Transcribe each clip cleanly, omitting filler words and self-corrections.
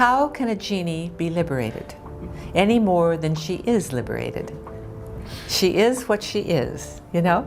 How can a genie be liberated any more than she is liberated? She is what she is, you know?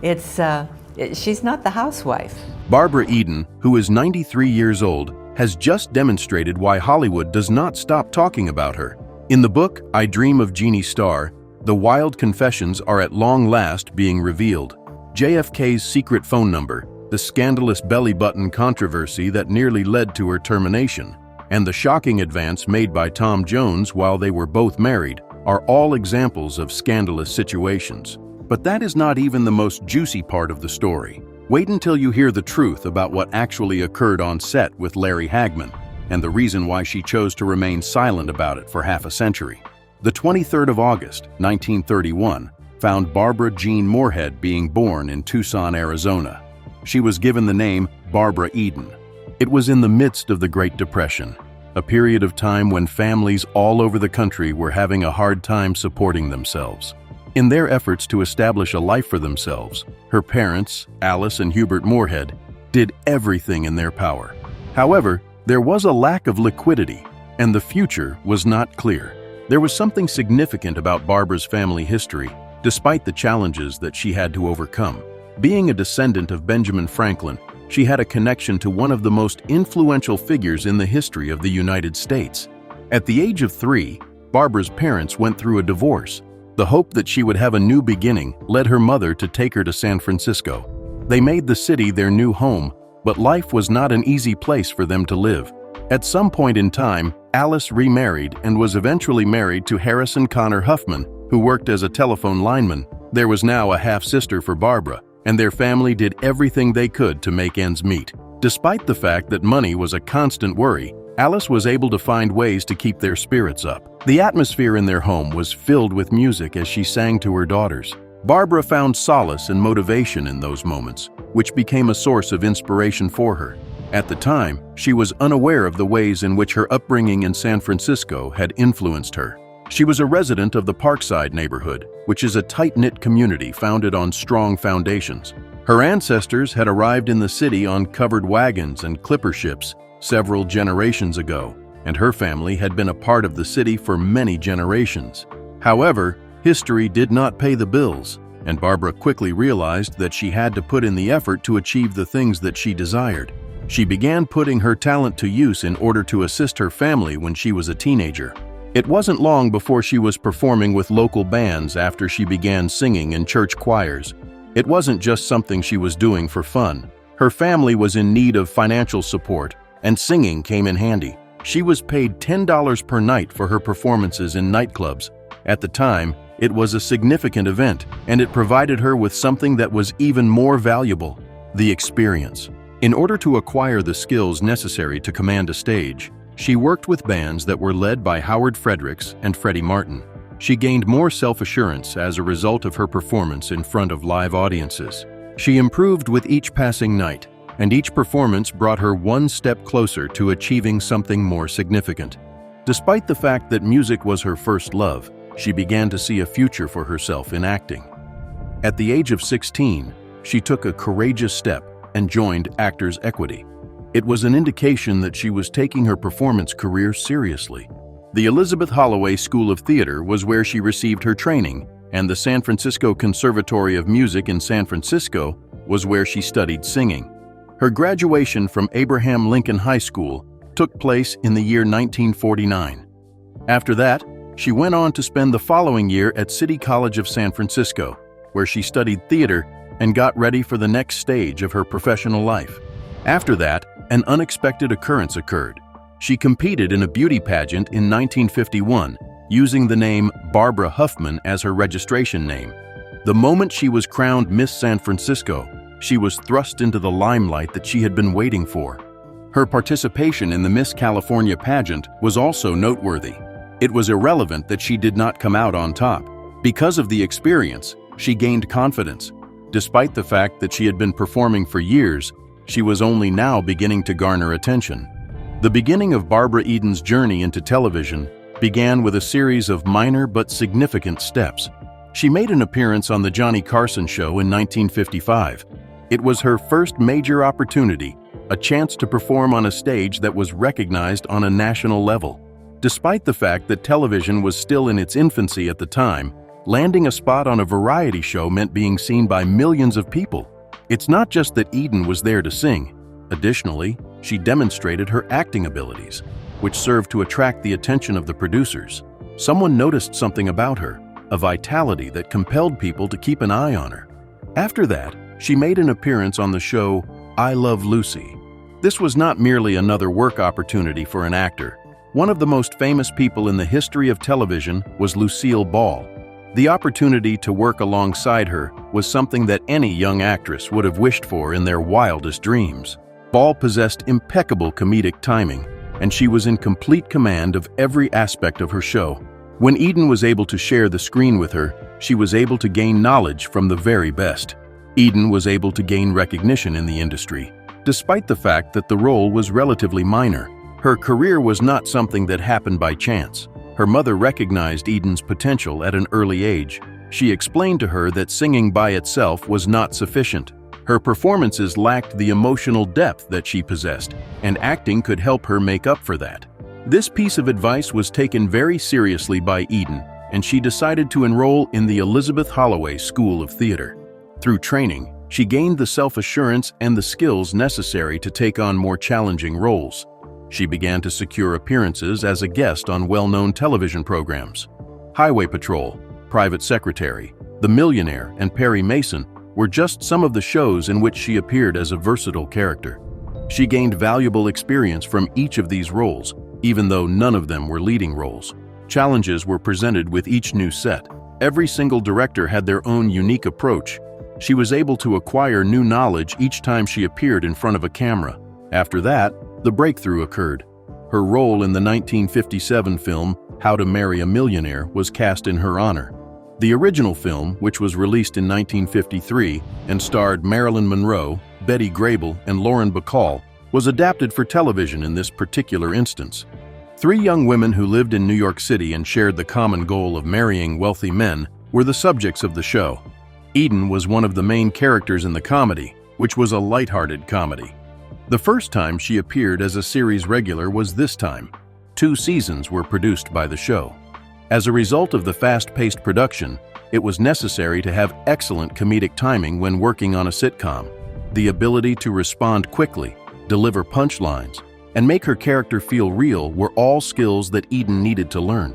She's not the housewife. Barbara Eden, who is 93 years old, has just demonstrated why Hollywood does not stop talking about her. In the book, I Dream of Jeannie star, the wild confessions are at long last being revealed. JFK's secret phone number, the scandalous belly button controversy that nearly led to her termination, and the shocking advance made by Tom Jones while they were both married are all examples of scandalous situations. But that is not even the most juicy part of the story. Wait until you hear the truth about what actually occurred on set with Larry Hagman, and the reason why she chose to remain silent about it for half a century. The 23rd of August, 1931, found Barbara Jean Moorhead being born in Tucson, Arizona. She was given the name Barbara Eden. It was in the midst of the Great Depression, a period of time when families all over the country were having a hard time supporting themselves. In their efforts to establish a life for themselves, her parents, Alice and Hubert Moorhead, did everything in their power. However, there was a lack of liquidity, and the future was not clear. There was something significant about Barbara's family history, despite the challenges that she had to overcome. Being a descendant of Benjamin Franklin, she had a connection to one of the most influential figures in the history of the United States. At the age of 3, Barbara's parents went through a divorce. The hope that she would have a new beginning led her mother to take her to San Francisco. They made the city their new home, but life was not an easy place for them to live. At some point in time, Alice remarried and was eventually married to Harrison Connor Huffman, who worked as a telephone lineman. There was now a half-sister for Barbara, and their family did everything they could to make ends meet. Despite the fact that money was a constant worry, Alice was able to find ways to keep their spirits up. The atmosphere in their home was filled with music as she sang to her daughters. Barbara found solace and motivation in those moments, which became a source of inspiration for her. At the time, she was unaware of the ways in which her upbringing in San Francisco had influenced her. She was a resident of the Parkside neighborhood, which is a tight-knit community founded on strong foundations. Her ancestors had arrived in the city on covered wagons and clipper ships several generations ago, and her family had been a part of the city for many generations. However, history did not pay the bills, and Barbara quickly realized that she had to put in the effort to achieve the things that she desired. She began putting her talent to use in order to assist her family when she was a teenager. It wasn't long before she was performing with local bands after she began singing in church choirs. It wasn't just something she was doing for fun. Her family was in need of financial support, and singing came in handy. She was paid $10 per night for her performances in nightclubs. At the time, it was a significant event, and it provided her with something that was even more valuable: the experience. In order to acquire the skills necessary to command a stage, she worked with bands that were led by Howard Fredericks and Freddie Martin. She gained more self-assurance as a result of her performance in front of live audiences. She improved with each passing night, and each performance brought her one step closer to achieving something more significant. Despite the fact that music was her first love, she began to see a future for herself in acting. At the age of 16, she took a courageous step and joined Actors Equity. It was an indication that she was taking her performance career seriously. The Elizabeth Holloway School of Theater was where she received her training, and the San Francisco Conservatory of Music in San Francisco was where she studied singing. Her graduation from Abraham Lincoln High School took place in the year 1949. After that, she went on to spend the following year at City College of San Francisco, where she studied theater and got ready for the next stage of her professional life. After that, an unexpected occurrence occurred. She competed in a beauty pageant in 1951, using the name Barbara Huffman as her registration name. The moment she was crowned Miss San Francisco, she was thrust into the limelight that she had been waiting for. Her participation in the Miss California pageant was also noteworthy. It was irrelevant that she did not come out on top. Because of the experience, she gained confidence. Despite the fact that she had been performing for years, she was only now beginning to garner attention. The beginning of Barbara Eden's journey into television began with a series of minor but significant steps. She made an appearance on The Johnny Carson Show in 1955. It was her first major opportunity, a chance to perform on a stage that was recognized on a national level. Despite the fact that television was still in its infancy at the time, landing a spot on a variety show meant being seen by millions of people. It's not just that Eden was there to sing. Additionally, she demonstrated her acting abilities, which served to attract the attention of the producers. Someone noticed something about her, a vitality that compelled people to keep an eye on her. After that, she made an appearance on the show I Love Lucy. This was not merely another work opportunity for an actor. One of the most famous people in the history of television was Lucille Ball. The opportunity to work alongside her was something that any young actress would have wished for in their wildest dreams. Ball possessed impeccable comedic timing, and she was in complete command of every aspect of her show. When Eden was able to share the screen with her, she was able to gain knowledge from the very best. Eden was able to gain recognition in the industry. Despite the fact that the role was relatively minor, her career was not something that happened by chance. Her mother recognized Eden's potential at an early age. She explained to her that singing by itself was not sufficient. Her performances lacked the emotional depth that she possessed, and acting could help her make up for that. This piece of advice was taken very seriously by Eden, and she decided to enroll in the Elizabeth Holloway School of Theater. Through training, she gained the self-assurance and the skills necessary to take on more challenging roles. She began to secure appearances as a guest on well-known television programs. Highway Patrol, Private Secretary, The Millionaire, and Perry Mason were just some of the shows in which she appeared as a versatile character. She gained valuable experience from each of these roles, even though none of them were leading roles. Challenges were presented with each new set. Every single director had their own unique approach. She was able to acquire new knowledge each time she appeared in front of a camera. After that, the breakthrough occurred. Her role in the 1957 film How to Marry a Millionaire was cast in her honor. The original film, which was released in 1953 and starred Marilyn Monroe, Betty Grable, and Lauren Bacall, was adapted for television in this particular instance. Three young women who lived in New York City and shared the common goal of marrying wealthy men were the subjects of the show. Eden was one of the main characters in the comedy, which was a lighthearted comedy. The first time she appeared as a series regular was this time. 2 seasons were produced by the show. As a result of the fast-paced production, it was necessary to have excellent comedic timing when working on a sitcom. The ability to respond quickly, deliver punchlines, and make her character feel real were all skills that Eden needed to learn.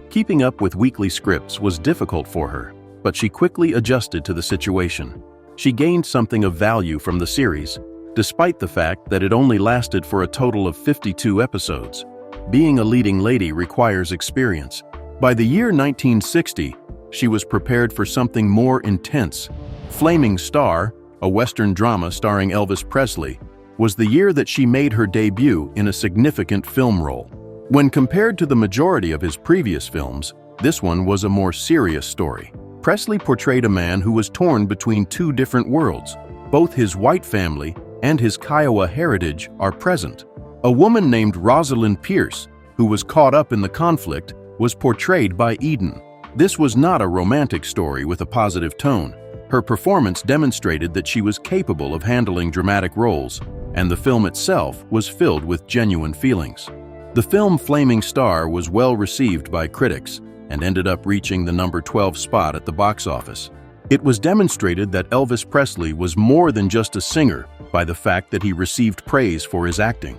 Keeping up with weekly scripts was difficult for her, but she quickly adjusted to the situation. She gained something of value from the series, despite the fact that it only lasted for a total of 52 episodes. Being a leading lady requires experience. By the year 1960, she was prepared for something more intense. Flaming Star, a Western drama starring Elvis Presley, was the year that she made her debut in a significant film role. When compared to the majority of his previous films, this one was a more serious story. Presley portrayed a man who was torn between 2 different worlds. Both his white family and his Kiowa heritage are present. A woman named Rosalind Pierce, who was caught up in the conflict, was portrayed by Eden. This was not a romantic story with a positive tone. Her performance demonstrated that she was capable of handling dramatic roles, and the film itself was filled with genuine feelings. The film Flaming Star was well received by critics and ended up reaching the number 12 spot at the box office. It was demonstrated that Elvis Presley was more than just a singer by the fact that he received praise for his acting.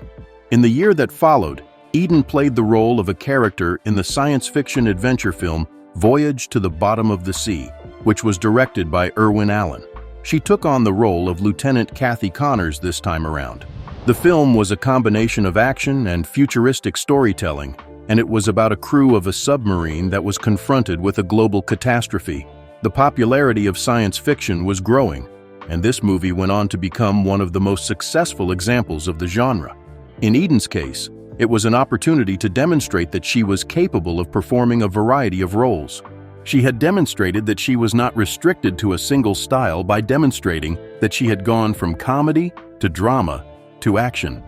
In the year that followed, Eden played the role of a character in the science fiction adventure film Voyage to the Bottom of the Sea, which was directed by Irwin Allen. She took on the role of Lieutenant Kathy Connors this time around. The film was a combination of action and futuristic storytelling, and it was about a crew of a submarine that was confronted with a global catastrophe. The popularity of science fiction was growing, and this movie went on to become one of the most successful examples of the genre. In Eden's case, it was an opportunity to demonstrate that she was capable of performing a variety of roles. She had demonstrated that she was not restricted to a single style by demonstrating that she had gone from comedy to drama to action.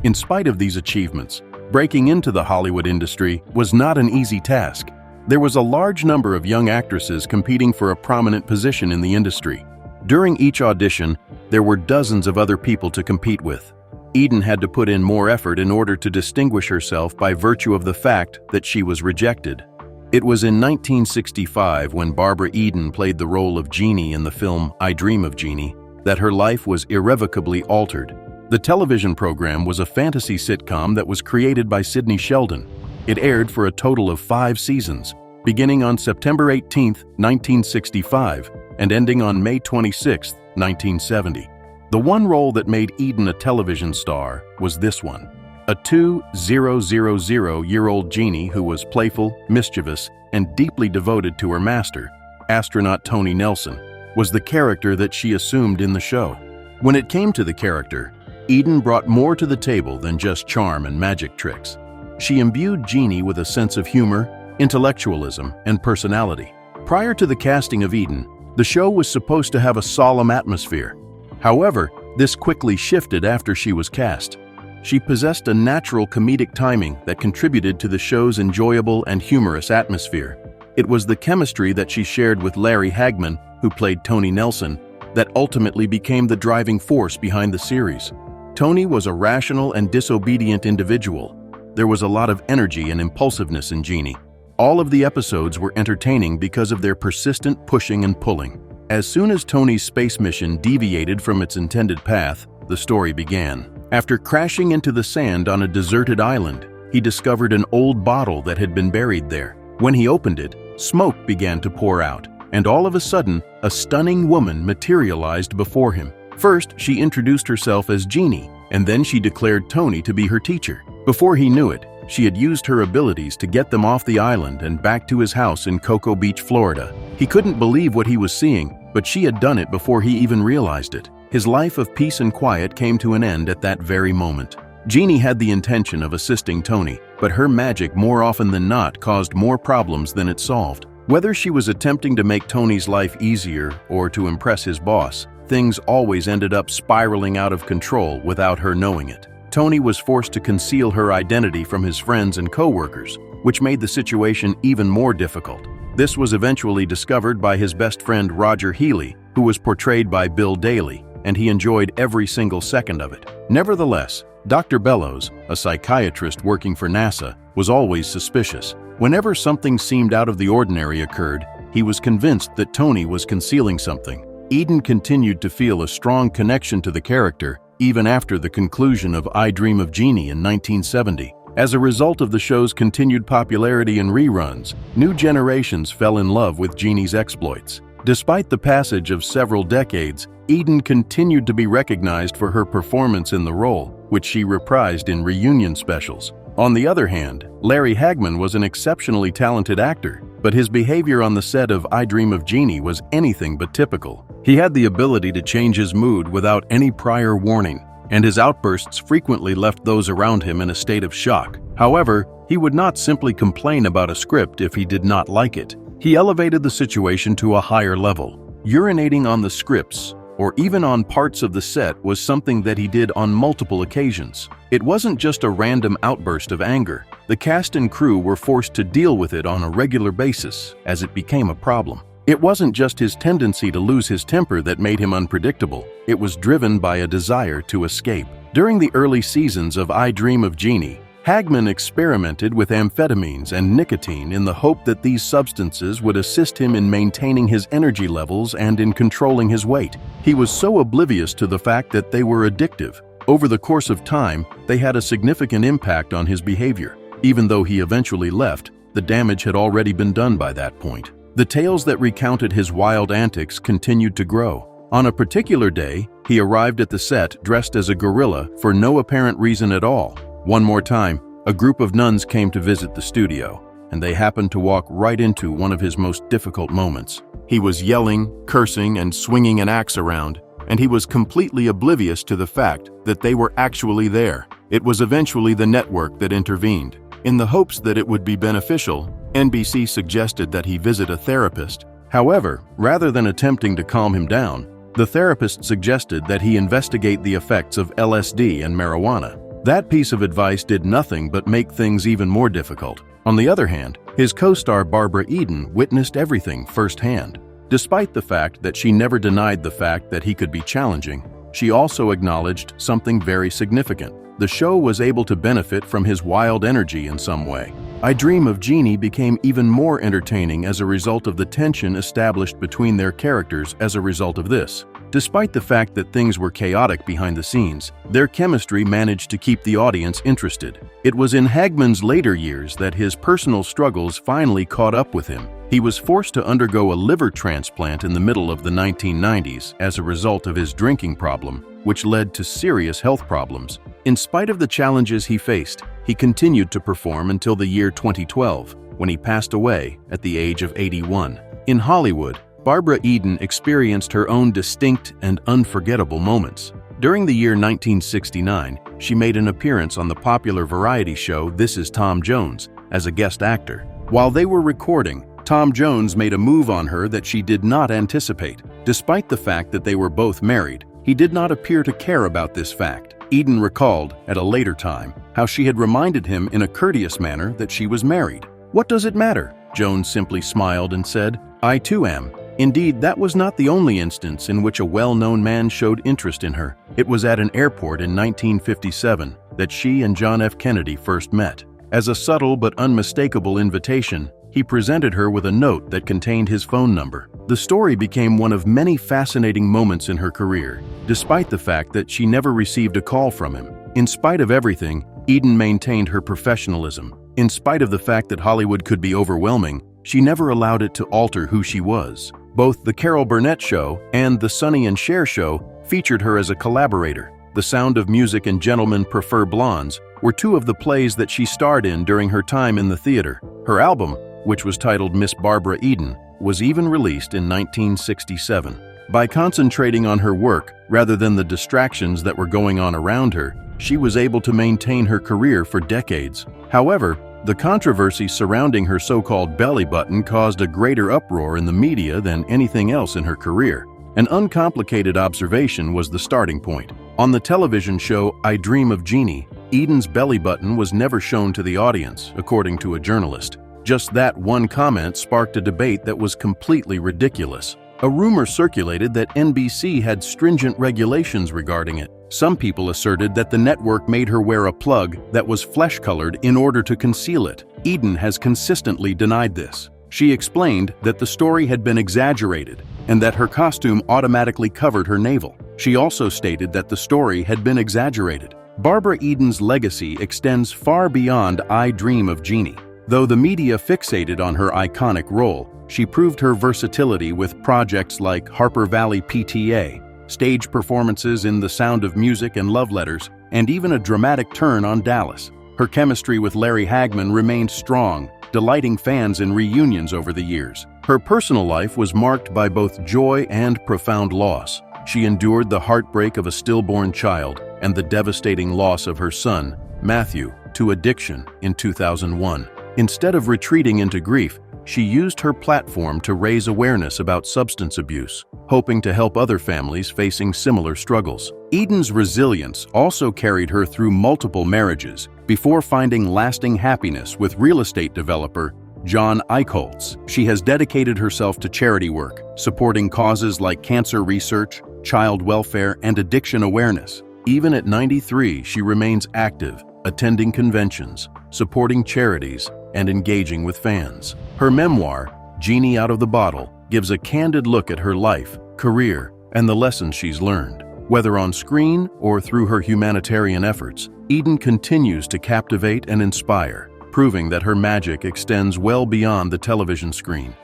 In spite of these achievements, breaking into the Hollywood industry was not an easy task. There was a large number of young actresses competing for a prominent position in the industry. During each audition, there were dozens of other people to compete with. Eden had to put in more effort in order to distinguish herself by virtue of the fact that she was rejected. It was in 1965, when Barbara Eden played the role of Jeannie in the film I Dream of Jeannie, that her life was irrevocably altered. The television program was a fantasy sitcom that was created by Sidney Sheldon. It aired for a total of 5 seasons, beginning on September 18, 1965, and ending on May 26, 1970. The one role that made Eden a television star was this one. A 2000-year-old Jeannie who was playful, mischievous, and deeply devoted to her master, astronaut Tony Nelson, was the character that she assumed in the show. When it came to the character, Eden brought more to the table than just charm and magic tricks. She imbued Jeannie with a sense of humor, intellectualism, and personality. Prior to the casting of Eden, the show was supposed to have a solemn atmosphere. However, this quickly shifted after she was cast. She possessed a natural comedic timing that contributed to the show's enjoyable and humorous atmosphere. It was the chemistry that she shared with Larry Hagman, who played Tony Nelson, that ultimately became the driving force behind the series. Tony was a rational and disobedient individual. There was a lot of energy and impulsiveness in Jeannie. All of the episodes were entertaining because of their persistent pushing and pulling. As soon as Tony's space mission deviated from its intended path, the story began. After crashing into the sand on a deserted island, he discovered an old bottle that had been buried there. When he opened it, smoke began to pour out, and all of a sudden, a stunning woman materialized before him. First, she introduced herself as Jeannie, and then she declared Tony to be her teacher. Before he knew it, she had used her abilities to get them off the island and back to his house in Cocoa Beach, Florida. He couldn't believe what he was seeing, but she had done it before he even realized it. His life of peace and quiet came to an end at that very moment. Jeannie had the intention of assisting Tony, but her magic more often than not caused more problems than it solved. Whether she was attempting to make Tony's life easier or to impress his boss, things always ended up spiraling out of control without her knowing it. Tony was forced to conceal her identity from his friends and co-workers, which made the situation even more difficult. This was eventually discovered by his best friend Roger Healy, who was portrayed by Bill Daly, and he enjoyed every single second of it. Nevertheless, Dr. Bellows, a psychiatrist working for NASA, was always suspicious. Whenever something seemed out of the ordinary occurred, he was convinced that Tony was concealing something. Eden continued to feel a strong connection to the character even after the conclusion of I Dream of Jeannie in 1970. As a result of the show's continued popularity and reruns, new generations fell in love with Jeannie's exploits. Despite the passage of several decades, Eden continued to be recognized for her performance in the role, which she reprised in reunion specials. On the other hand, Larry Hagman was an exceptionally talented actor, but his behavior on the set of I Dream of Jeannie was anything but typical. He had the ability to change his mood without any prior warning, and his outbursts frequently left those around him in a state of shock. However, he would not simply complain about a script if he did not like it. He elevated the situation to a higher level. Urinating on the scripts, or even on parts of the set, was something that he did on multiple occasions. It wasn't just a random outburst of anger. The cast and crew were forced to deal with it on a regular basis as it became a problem. It wasn't just his tendency to lose his temper that made him unpredictable. It was driven by a desire to escape. During the early seasons of I Dream of Jeannie, Hagman experimented with amphetamines and nicotine in the hope that these substances would assist him in maintaining his energy levels and in controlling his weight. He was so oblivious to the fact that they were addictive. Over the course of time, they had a significant impact on his behavior. Even though he eventually left, the damage had already been done by that point. The tales that recounted his wild antics continued to grow. On a particular day, he arrived at the set dressed as a gorilla for no apparent reason at all. One more time, a group of nuns came to visit the studio, and they happened to walk right into one of his most difficult moments. He was yelling, cursing, and swinging an axe around, and he was completely oblivious to the fact that they were actually there. It was eventually the network that intervened. In the hopes that it would be beneficial, NBC suggested that he visit a therapist. However, rather than attempting to calm him down, the therapist suggested that he investigate the effects of LSD and marijuana. That piece of advice did nothing but make things even more difficult. On the other hand, his co-star Barbara Eden witnessed everything firsthand. Despite the fact that she never denied the fact that he could be challenging, she also acknowledged something very significant. The show was able to benefit from his wild energy in some way. I Dream of Jeannie became even more entertaining as a result of the tension established between their characters as a result of this. Despite the fact that things were chaotic behind the scenes, their chemistry managed to keep the audience interested. It was in Hagman's later years that his personal struggles finally caught up with him. He was forced to undergo a liver transplant in the middle of the 1990s as a result of his drinking problem, which led to serious health problems. In spite of the challenges he faced, he continued to perform until the year 2012, when he passed away at the age of 81. In Hollywood, Barbara Eden experienced her own distinct and unforgettable moments. During the year 1969, she made an appearance on the popular variety show This Is Tom Jones as a guest actor. While they were recording, Tom Jones made a move on her that she did not anticipate. Despite the fact that they were both married, he did not appear to care about this fact. Eden recalled, at a later time, how she had reminded him in a courteous manner that she was married. "What does it matter?" Jones simply smiled and said, "I too am." Indeed, that was not the only instance in which a well-known man showed interest in her. It was at an airport in 1957 that she and John F. Kennedy first met. As a subtle but unmistakable invitation, he presented her with a note that contained his phone number. The story became one of many fascinating moments in her career, despite the fact that she never received a call from him. In spite of everything, Eden maintained her professionalism. In spite of the fact that Hollywood could be overwhelming, she never allowed it to alter who she was. Both The Carol Burnett Show and The Sonny and Cher Show featured her as a collaborator. The Sound of Music and Gentlemen Prefer Blondes were two of the plays that she starred in during her time in the theater. Her album, which was titled Miss Barbara Eden, was even released in 1967. By concentrating on her work rather than the distractions that were going on around her, she was able to maintain her career for decades. However, the controversy surrounding her so-called belly button caused a greater uproar in the media than anything else in her career. An uncomplicated observation was the starting point. On the television show I Dream of Jeannie, Eden's belly button was never shown to the audience, according to a journalist. Just that one comment sparked a debate that was completely ridiculous. A rumor circulated that NBC had stringent regulations regarding it. Some people asserted that the network made her wear a plug that was flesh-colored in order to conceal it. Eden has consistently denied this. She explained that the story had been exaggerated and that her costume automatically covered her navel. She also stated that the story had been exaggerated. Barbara Eden's legacy extends far beyond I Dream of Jeannie. Though the media fixated on her iconic role, she proved her versatility with projects like Harper Valley PTA, stage performances in The Sound of Music and Love Letters, and even a dramatic turn on Dallas. Her chemistry with Larry Hagman remained strong, delighting fans in reunions over the years. Her personal life was marked by both joy and profound loss. She endured the heartbreak of a stillborn child and the devastating loss of her son, Matthew, to addiction in 2001. Instead of retreating into grief, she used her platform to raise awareness about substance abuse, hoping to help other families facing similar struggles. Eden's resilience also carried her through multiple marriages before finding lasting happiness with real estate developer John Eichholz. She has dedicated herself to charity work, supporting causes like cancer research, child welfare, and addiction awareness. Even at 93, she remains active, attending conventions, supporting charities, and engaging with fans. Her memoir, Jeannie Out of the Bottle, gives a candid look at her life, career, and the lessons she's learned. Whether on screen or through her humanitarian efforts, Eden continues to captivate and inspire, proving that her magic extends well beyond the television screen.